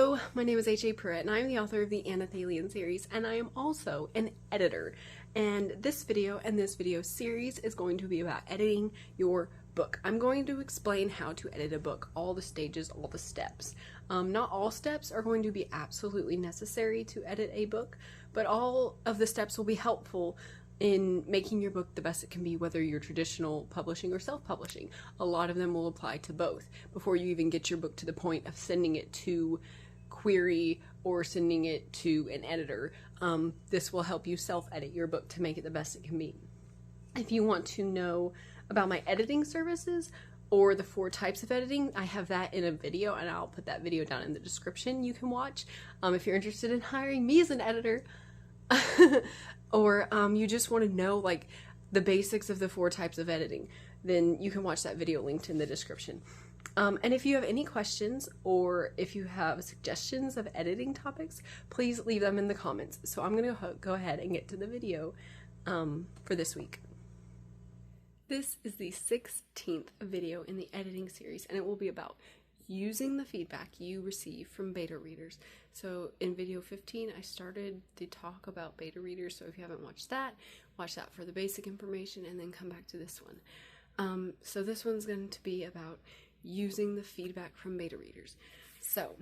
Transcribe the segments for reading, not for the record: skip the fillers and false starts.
Hello, my name is HAPruitt and I am the author of the Anathalian series, and I am also an editor. And this video and this video series is going to be about editing your book. I'm going to explain how to edit a book, all the stages, all the steps. Not all steps are going to be absolutely necessary to edit a book, but all of the steps will be helpful in making your book the best it can be, whether you're traditional publishing or self-publishing. A lot of them will apply to both before you even get your book to the point of sending it to query or sending it to an editor. This will help you self-edit your book to make it the best it can be. If you want to know about my editing services or the 4 types of editing, I have that in a video, and I'll put that video down in the description you can watch. If you're interested in hiring me as an editor, or you just want to know like the basics of the 4 types of editing, then you can watch that video linked in the description. And if you have any questions or if you have suggestions of editing topics, please leave them in the comments. So I'm going to go ahead and get to the video for this week. This is the 16th video in the editing series, and it will be about using the feedback you receive from beta readers. So in video 15, I started to talk about beta readers, so if you haven't watched that, watch that for the basic information and then come back to this one. So this one's going to be about using the feedback from beta readers. So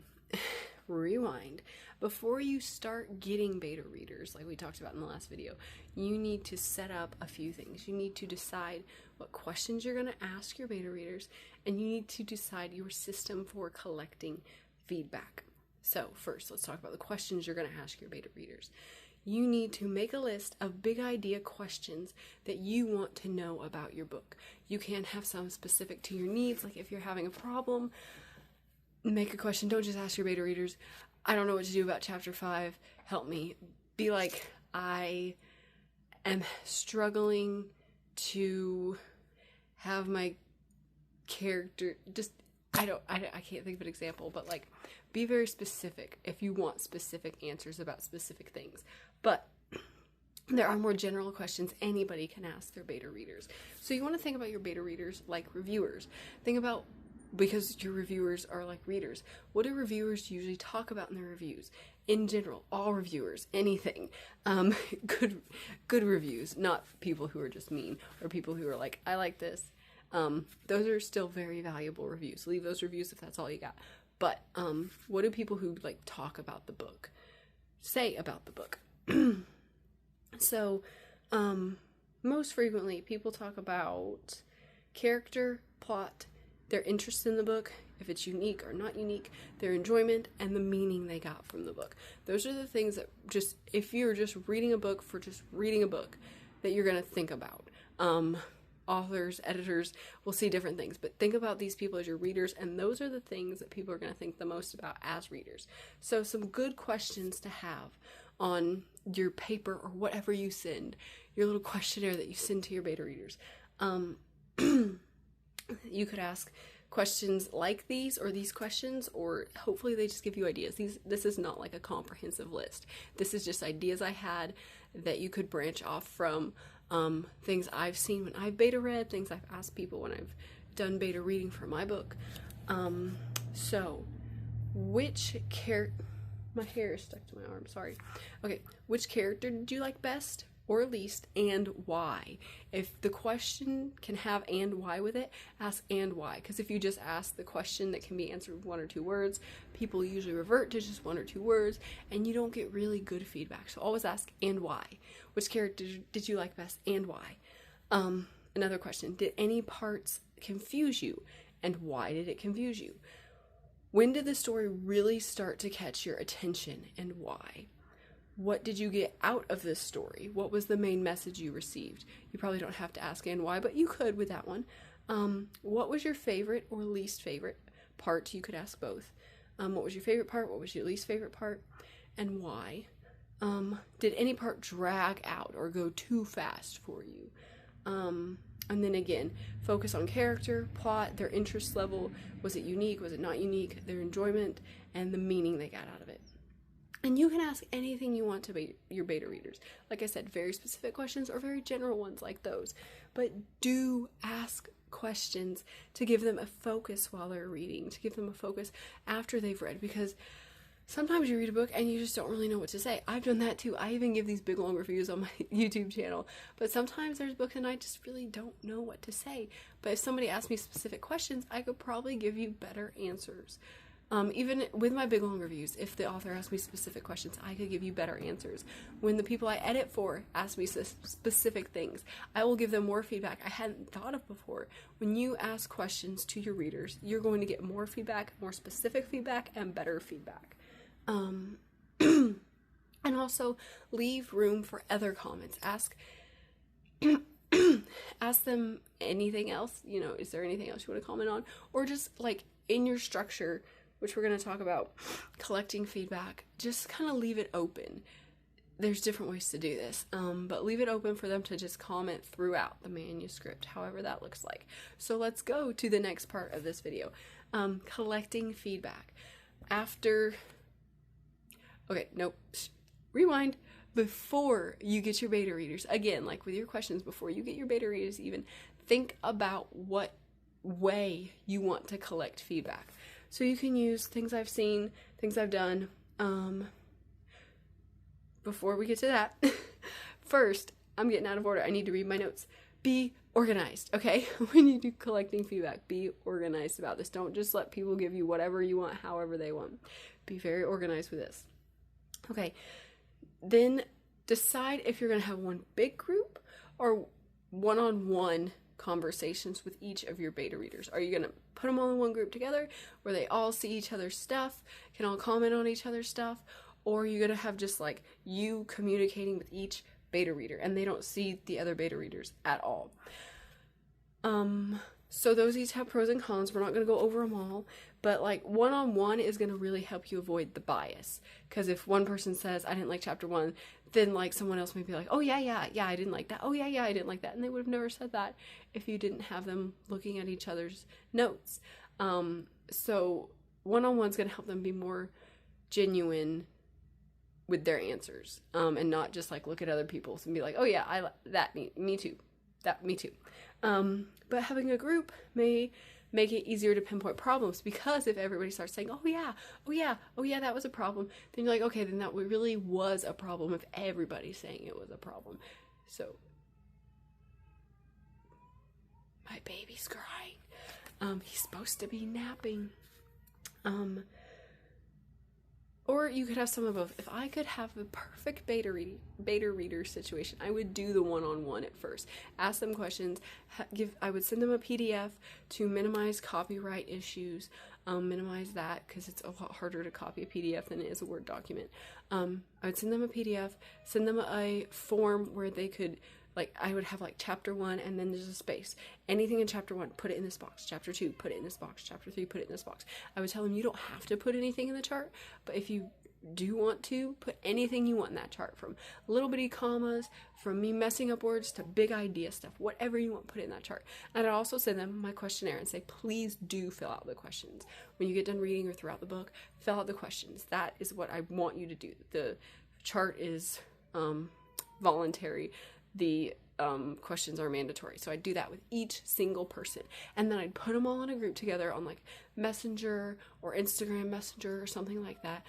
rewind. Before you start getting beta readers, like we talked about in the last video, you need to set up a few things. You need to decide what questions you're going to ask your beta readers, and you need to decide your system for collecting feedback. So first, let's talk about the questions you're going to ask your beta readers. You need to make a list of big idea questions that you want to know about your book. You can have some specific to your needs, like if you're having a problem, make a question. Don't just ask your beta readers, I don't know what to do about chapter 5, help me. Be like, I am struggling to have my character, just, I can't think of an example, but like, be very specific if you want specific answers about specific things. But there are more general questions anybody can ask their beta readers. So you want to think about your beta readers like reviewers. Think about, because your reviewers are like readers, what do reviewers usually talk about in their reviews? In general, all reviewers, anything. Good reviews, not people who are just mean, or people who are like, I like this. Those are still very valuable reviews. Leave those reviews if that's all you got. But what do people who like talk about the book say about the book? So most frequently people talk about character, plot, their interest in the book, if it's unique or not unique, their enjoyment, and the meaning they got from the book. Those are the things that just, if you're just reading a book for just reading a book, that you're going to think about. Authors, editors will see different things, but think about these people as your readers, and those are the things that people are going to think the most about as readers. So some good questions to have on your paper or whatever you send, your little questionnaire that you send to your beta readers. You could ask questions like these, or these questions, or hopefully they just give you ideas. This is not like a comprehensive list. This is just ideas I had that you could branch off from, things I've seen when I've beta read, things I've asked people when I've done beta reading for my book. So which character, my hair is stuck to my arm, sorry. Okay, which character did you like best or least, and why? If the question can have and why with it, ask and why. Because if you just ask the question that can be answered with 1 or 2 words, people usually revert to just 1 or 2 words, and you don't get really good feedback. So always ask and why. Which character did you like best, and why? Another question, did any parts confuse you, and why did it confuse you? When did the story really start to catch your attention, and why? What did you get out of this story? What was the main message you received? You probably don't have to ask and why, but you could with that one. What was your favorite or least favorite part? You could ask both. What was your favorite part? What was your least favorite part? And why? Did any part drag out or go too fast for you? And then again, focus on character, plot, their interest level. Was it unique? Was it not unique? Their enjoyment and the meaning they got out of it. And you can ask anything you want to your beta readers. Like I said, very specific questions or very general ones like those. But do ask questions to give them a focus while they're reading, to give them a focus after they've read, because sometimes you read a book and you just don't really know what to say. I've done that too. I even give these big long reviews on my YouTube channel. But sometimes there's books and I just really don't know what to say. But if somebody asks me specific questions, I could probably give you better answers. Even with my big long reviews, if the author asks me specific questions, I could give you better answers. When the people I edit for ask me specific things, I will give them more feedback I hadn't thought of before. When you ask questions to your readers, you're going to get more feedback, more specific feedback, and better feedback. And also leave room for other comments. Ask them anything else, is there anything else you want to comment on? Or just like in your structure, which we're going to talk about, collecting feedback, just kind of leave it open. There's different ways to do this, but leave it open for them to just comment throughout the manuscript, however that looks like. So let's go to the next part of this video, collecting feedback. Rewind. Before you get your beta readers, again, like with your questions, before you get your beta readers even, think about what way you want to collect feedback. So you can use things I've seen, things I've done. Before we get to that, first, I'm getting out of order. I need to read my notes. Be organized, okay? When you do collecting feedback, be organized about this. Don't just let people give you whatever you want, however they want. Be very organized with this. Okay, then decide if you're going to have one big group or one-on-one conversations with each of your beta readers. Are you going to put them all in one group together where they all see each other's stuff, can all comment on each other's stuff, or are you going to have just like you communicating with each beta reader and they don't see the other beta readers at all? So those each have pros and cons. We're not going to go over them all, but like one-on-one is going to really help you avoid the bias. Because if one person says, I didn't like chapter 1, then like someone else may be like, oh yeah, I didn't like that. Oh yeah, I didn't like that. And they would have never said that if you didn't have them looking at each other's notes. So one-on-one is going to help them be more genuine with their answers, and not just like look at other people's and be like, oh yeah, me too. But having a group may make it easier to pinpoint problems, because if everybody starts saying, oh yeah, that was a problem, then you're like, okay, then that really was a problem if everybody's saying it was a problem. So, my baby's crying. He's supposed to be napping. Or you could have some of both. If I could have the perfect beta reader situation, I would do the one-on-one at first. Ask them questions. I would send them a PDF to minimize copyright issues. Minimize that because it's a lot harder to copy a PDF than it is a Word document. I would send them a PDF, send them a form where they could, like, I would have like chapter 1 and then there's a space. Anything in chapter 1, put it in this box. Chapter 2, put it in this box. Chapter 3, put it in this box. I would tell them you don't have to put anything in the chart, but if you do want to, put anything you want in that chart, from little bitty commas, from me messing up words to big idea stuff, whatever you want, put it in that chart. And I'd also send them my questionnaire and say, please do fill out the questions. When you get done reading or throughout the book, fill out the questions. That is what I want you to do. The chart is voluntary. The questions are mandatory. So I'd do that with each single person. And then I'd put them all in a group together on like Messenger or Instagram Messenger or something like that,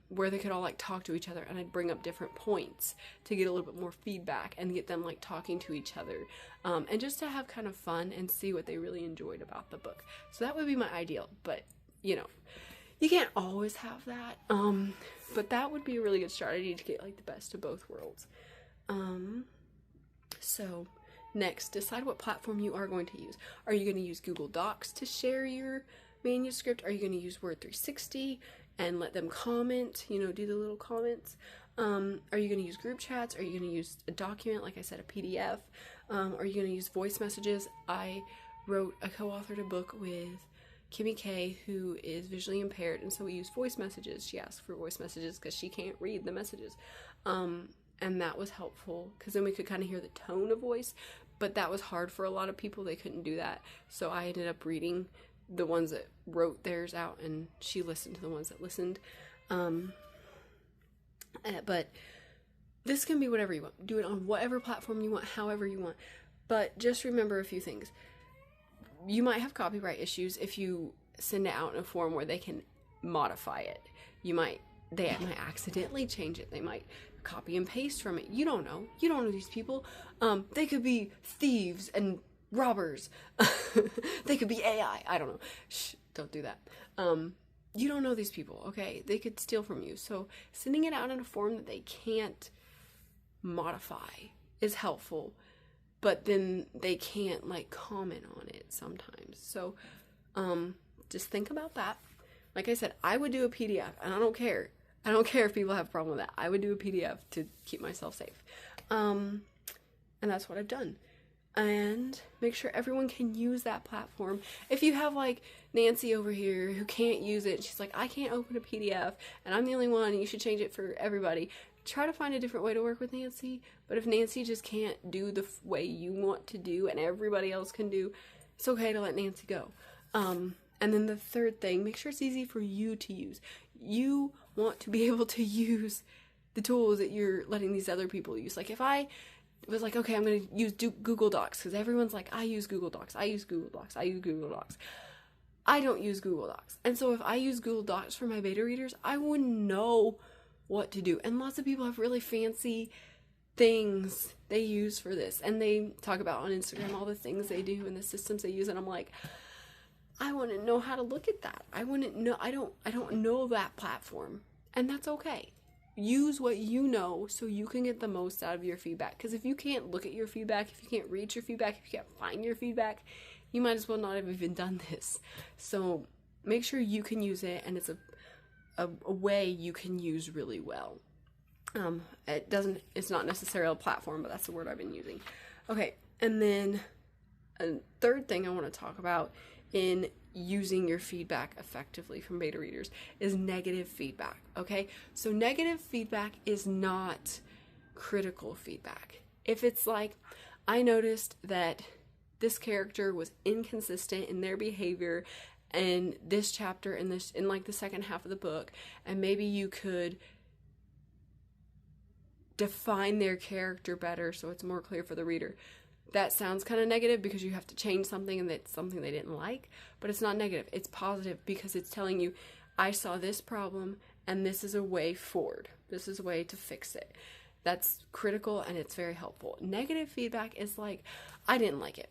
where they could all like talk to each other, and I'd bring up different points to get a little bit more feedback and get them like talking to each other, and just to have kind of fun and see what they really enjoyed about the book. So that would be my ideal, but you can't always have that. But that would be a really good strategy to get like the best of both worlds. So next, decide what platform you are going to use. Are you going to use Google Docs to share your manuscript? Are you going to use Word 360 and let them comment, do the little comments? Are you going to use group chats? Are you going to use a document, like I said, a PDF? Are you going to use voice messages? I co-authored a book with Kimmy K, who is visually impaired, and so we use voice messages. She asked for voice messages because she can't read the messages. And that was helpful because then we could kind of hear the tone of voice, but that was hard for a lot of people. They couldn't do that. So I ended up reading the ones that wrote theirs out, and she listened to the ones that listened. But this can be whatever you want. Do it on whatever platform you want, however you want. But just remember a few things. You might have copyright issues if you send it out in a form where they can modify it. They might accidentally change it. They might copy and paste from it. You don't know these people. They could be thieves and robbers. They could be AI. I don't know. Shh, don't do that. You don't know these people, okay? They could steal from you. So sending it out in a form that they can't modify is helpful, but then they can't like comment on it sometimes. So just think about that. Like I said, I would do a PDF, and I don't care if people have a problem with that. I would do a PDF to keep myself safe. And that's what I've done. And make sure everyone can use that platform. If you have like Nancy over here who can't use it, she's like, I can't open a PDF and I'm the only one, and you should change it for everybody. Try to find a different way to work with Nancy. But if Nancy just can't do the way you want to do and everybody else can do, it's okay to let Nancy go. And then the third thing, make sure it's easy for you to use. You want to be able to use the tools that you're letting these other people use. Like if I was like, okay, I'm going to use Google Docs, because everyone's like, I use Google Docs, I use Google Docs, I use Google Docs. I don't use Google Docs. And so if I use Google Docs for my beta readers, I wouldn't know what to do. And lots of people have really fancy things they use for this. And they talk about on Instagram all the things they do and the systems they use. And I'm like, I wouldn't know how to look at that. I wouldn't know. I don't know that platform. And that's okay. Use what you know so you can get the most out of your feedback. Because if you can't look at your feedback, if you can't read your feedback, if you can't find your feedback, you might as well not have even done this. So make sure you can use it, and it's a way you can use really well. It's not necessarily a platform, but that's the word I've been using. Okay, and then a third thing I want to talk about in using your feedback effectively from beta readers is negative feedback, okay? So negative feedback is not critical feedback. If it's like, I noticed that this character was inconsistent in their behavior in this chapter, in like the second half of the book, and maybe you could define their character better so it's more clear for the reader. That sounds kind of negative because you have to change something and that's something they didn't like, but it's not negative. It's positive because it's telling you, I saw this problem and this is a way forward. This is a way to fix it. That's critical and it's very helpful. Negative feedback is like, I didn't like it.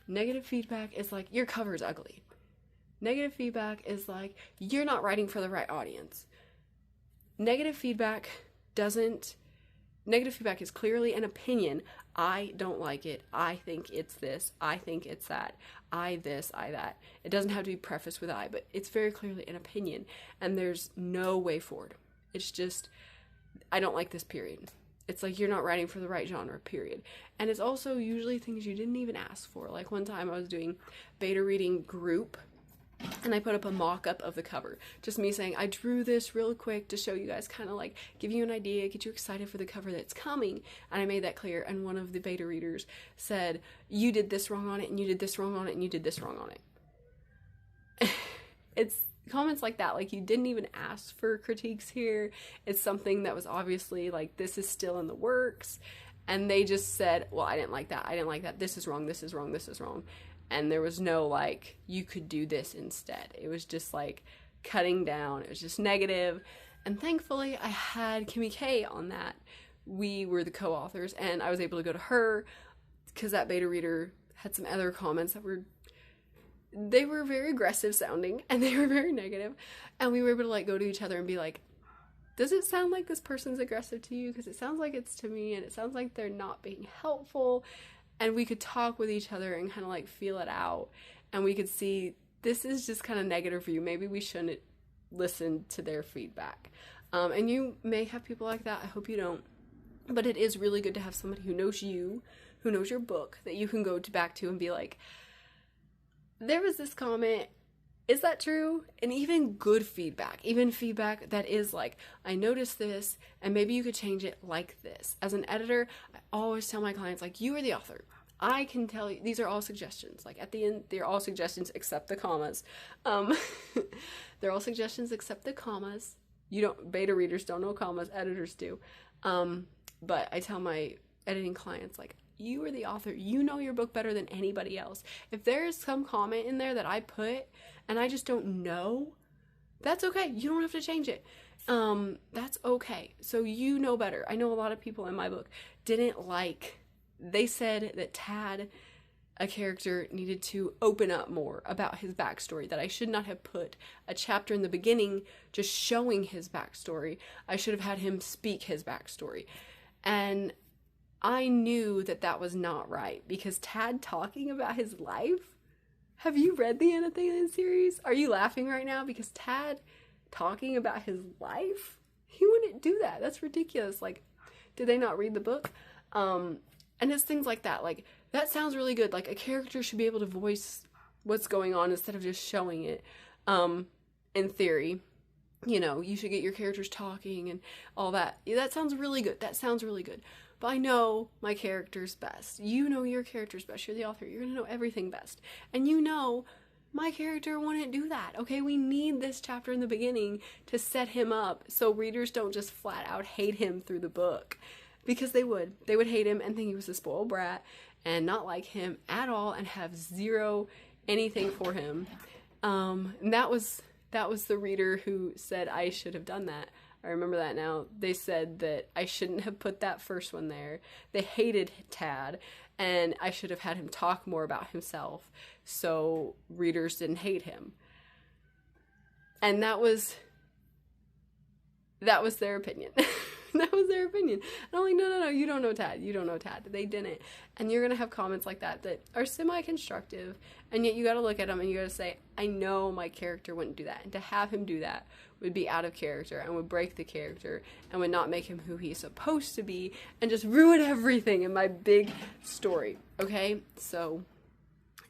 Negative feedback is like, your cover's ugly. Negative feedback is like, you're not writing for the right audience. Negative feedback is clearly an opinion. I don't like it. I think it's this. I think it's that. I this, I that. It doesn't have to be prefaced with I, but it's very clearly an opinion, and there's no way forward. It's just, I don't like this, period. It's like you're not writing for the right genre, period. And it's also usually things you didn't even ask for. Like one time I was doing beta reading group, and I put up a mock-up of the cover. Just me saying, I drew this real quick to show you guys, kind of like give you an idea, get you excited for the cover that's coming. And I made that clear. And one of the beta readers said, you did this wrong on it, and you did this wrong on it, and you did this wrong on it. It's comments like that. Like, you didn't even ask for critiques here. It's something that was obviously like, this is still in the works. And they just said, well, I didn't like that. I didn't like that. This is wrong. This is wrong. This is wrong. And there was no, like, you could do this instead. It was just, like, cutting down. It was just negative. And thankfully, I had Kimmy K on that. We were the co-authors, and I was able to go to her because that beta reader had some other comments that were very aggressive sounding, and they were very negative. And we were able to, like, go to each other and be like, does it sound like this person's aggressive to you? Because it sounds like it's to me, and it sounds like they're not being helpful. And we could talk with each other and kind of like feel it out. And we could see, this is just kind of negative for you. Maybe we shouldn't listen to their feedback. And you may have people like that. I hope you don't. But it is really good to have somebody who knows you, who knows your book, that you can go back to and be like, there was this comment. Is that true? And even good feedback, even feedback that is like, I noticed this and maybe you could change it like this. As an editor, I always tell my clients, like, you are the author. I can tell you, these are all suggestions. Like, at the end, they're all suggestions except the commas. They're all suggestions except the commas. Beta readers don't know commas, editors do. But I tell my editing clients, like, you are the author. You know your book better than anybody else. If there is some comment in there that I put and I just don't know, That's okay. You don't have to change it. That's okay. So you know better. I know a lot of people in my book didn't like, they said that Tad, a character, needed to open up more about his backstory, that I should not have put a chapter in the beginning just showing his backstory. I should have had him speak his backstory. And I knew that that was not right, because Tad talking about his life, have you read the Anathalian series? Are you laughing right now? Because Tad talking about his life, he wouldn't do that. That's ridiculous. Like, did they not read the book? And it's things like that. Like, that sounds really good. Like, a character should be able to voice what's going on instead of just showing it. In theory, you know, you should get your characters talking and all that. That sounds really good. That sounds really good. But I know my characters best. You know your characters best. You're the author. You're going to know everything best. And you know my character wouldn't do that. Okay, we need this chapter in the beginning to set him up so readers don't just flat out hate him through the book. Because they would. They would hate him and think he was a spoiled brat and not like him at all and have zero anything for him. And that was the reader who said I should have done that. I remember that now. They said that I shouldn't have put that first one there. They hated Tad, and I should have had him talk more about himself so readers didn't hate him. And that was their opinion. That was their opinion. And I'm like, no, you don't know Tad. You don't know Tad. They didn't. And you're going to have comments like that are semi-constructive, and yet you got to look at them and you got to say, I know my character wouldn't do that. And to have him do that would be out of character and would break the character and would not make him who he's supposed to be and just ruin everything in my big story. Okay? So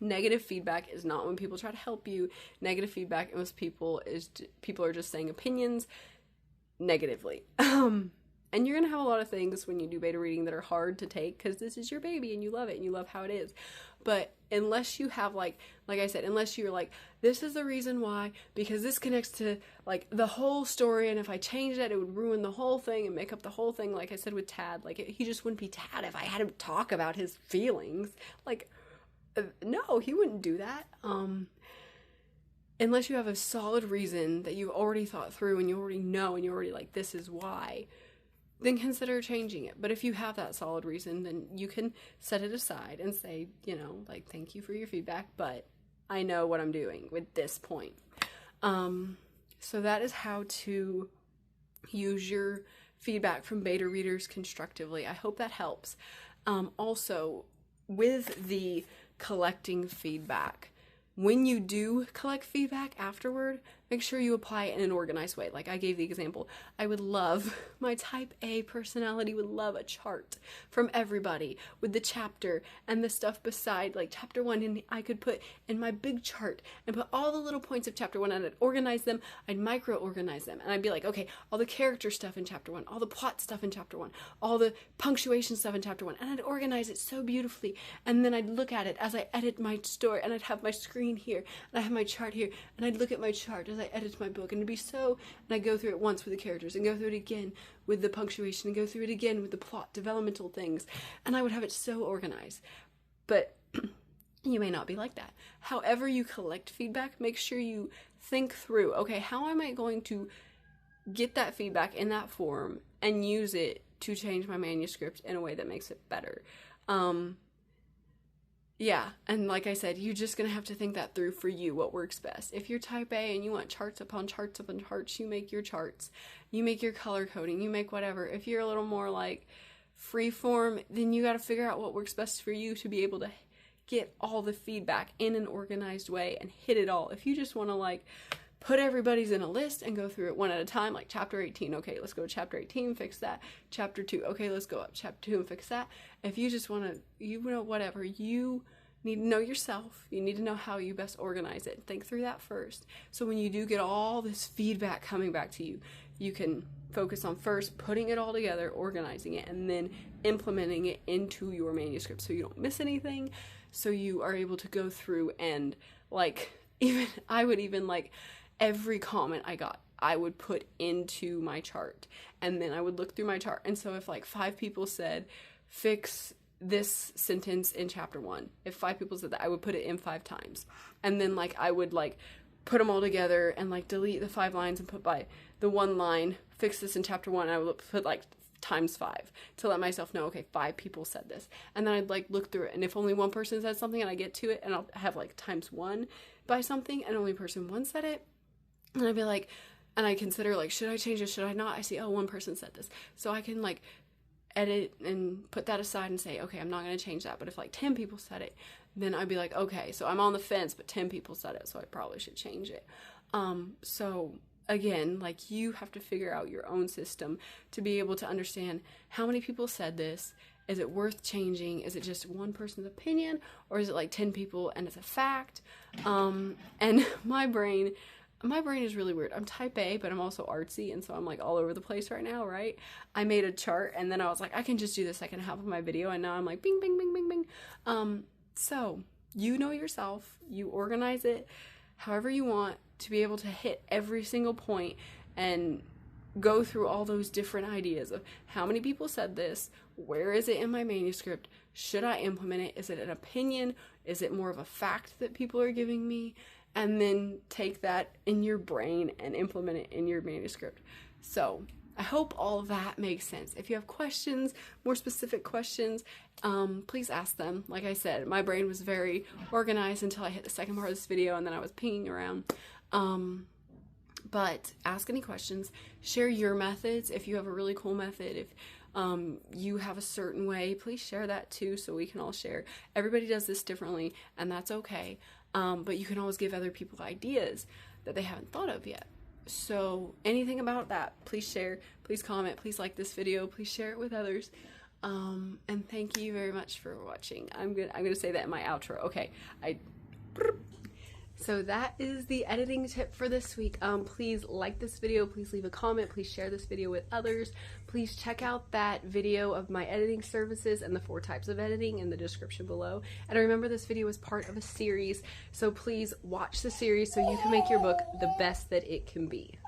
negative feedback is not when people try to help you. Negative feedback is people are just saying opinions negatively. And you're going to have a lot of things when you do beta reading that are hard to take because this is your baby and you love it and you love how it is. But unless you have like I said, unless you're like, this is the reason why, because this connects to like the whole story, and if I changed it, it would ruin the whole thing and make up the whole thing. Like I said with Tad, like he just wouldn't be Tad if I had him talk about his feelings. Like, no, he wouldn't do that. Unless you have a solid reason that you've already thought through and you already know and you're already like, this is why, then consider changing it. But if you have that solid reason, then you can set it aside and say, you know, like, thank you for your feedback, but I know what I'm doing with this point. So that is how to use your feedback from beta readers constructively. I hope that helps. Also, with the collecting feedback, when you do collect feedback afterward, make sure you apply it in an organized way. Like I gave the example, I would love, my type A personality would love a chart from everybody with the chapter and the stuff beside, like chapter 1, and I could put in my big chart and put all the little points of chapter 1, and I'd organize them, I'd micro-organize them, and I'd be like, okay, all the character stuff in chapter 1, all the plot stuff in chapter 1, all the punctuation stuff in chapter 1, and I'd organize it so beautifully, and then I'd look at it as I edit my story, and I'd have my screen here, and I have my chart here, and I'd look at my chart as I edit my book, and it'd be so, and I'd go through it once with the characters, and go through it again with the punctuation, and go through it again with the plot developmental things, and I would have it so organized. But you may not be like that. However you collect feedback, make sure you think through, okay, how am I going to get that feedback in that form and use it to change my manuscript in a way that makes it better? Yeah, and like I said, you're just going to have to think that through for you, what works best. If you're type A and you want charts upon charts upon charts, you make your charts. You make your color coding, you make whatever. If you're a little more like free form, then you got to figure out what works best for you to be able to get all the feedback in an organized way and hit it all. If you just want to like put everybody's in a list and go through it one at a time, like chapter 18, okay, let's go to chapter 18, fix that. Chapter 2, okay, let's go up chapter 2 and fix that. If you just want to, you know, whatever, you need to know yourself. You need to know how you best organize it. Think through that first. So when you do get all this feedback coming back to you, you can focus on first putting it all together, organizing it, and then implementing it into your manuscript so you don't miss anything, so you are able to go through and like, I would even like every comment I got, I would put into my chart, and then I would look through my chart. And so if like 5 people said, fix this sentence in chapter 1, if 5 people said that, I would put it in 5 times. And then like I would like put them all together and like delete the 5 lines and put by the 1 line, fix this in chapter 1, and I would put like times 5 to let myself know, okay, 5 people said this. And then I'd like look through it, and if only one person said something and I get to it, and I'll have like times 1 by something and only person 1 said it, and I'd be like, and I consider like, should I change this, should I not? I see, oh, 1 person said this, so I can like edit and put that aside and say, okay, I'm not going to change that. But if like 10 people said it, then I'd be like, okay, so I'm on the fence, but 10 people said it, so I probably should change it. So again, like, you have to figure out your own system to be able to understand how many people said this. Is it worth changing? Is it just one person's opinion, or is it like 10 people and it's a fact? And my brain is really weird. I'm type A, but I'm also artsy, and so I'm like all over the place right now, right? I made a chart, and then I was like, I can just do the second half of my video, and now I'm like, bing, bing, bing, bing, bing. So you know yourself, you organize it however you want to be able to hit every single point and go through all those different ideas of how many people said this, where is it in my manuscript, should I implement it, is it an opinion, is it more of a fact that people are giving me, and then take that in your brain and implement it in your manuscript. So I hope all of that makes sense. If you have questions, more specific questions, please ask them. Like I said, my brain was very organized until I hit the second part of this video, and then I was pinging around. But ask any questions, share your methods. If you have a really cool method, if you have a certain way, please share that too, so we can all share. Everybody does this differently, and that's okay. But you can always give other people ideas that they haven't thought of yet. So anything about that, please share, please comment, please like this video, please share it with others. And thank you very much for watching. I'm gonna say that in my outro. Okay, so that is the editing tip for this week. Please like this video, please leave a comment, please share this video with others. Please check out that video of my editing services and the 4 types of editing in the description below. And remember, this video is part of a series, so please watch the series so you can make your book the best that it can be.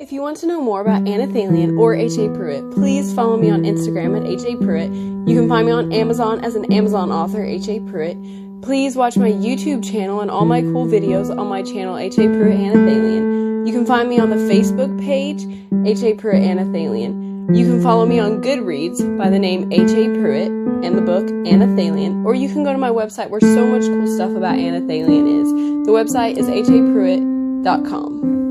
If you want to know more about Anna Thalian or HAPruitt, please follow me on Instagram at HAPruitt. You can find me on Amazon as an Amazon author, HAPruitt. Please watch my YouTube channel and all my cool videos on my channel, HAPruitt Anna Thalian. You can find me on the Facebook page, HAPruitt Anna Thalian. You can follow me on Goodreads by the name HAPruitt and the book Anna Thalian, or you can go to my website where so much cool stuff about Anna Thalian is. The website is HAPruitt.com.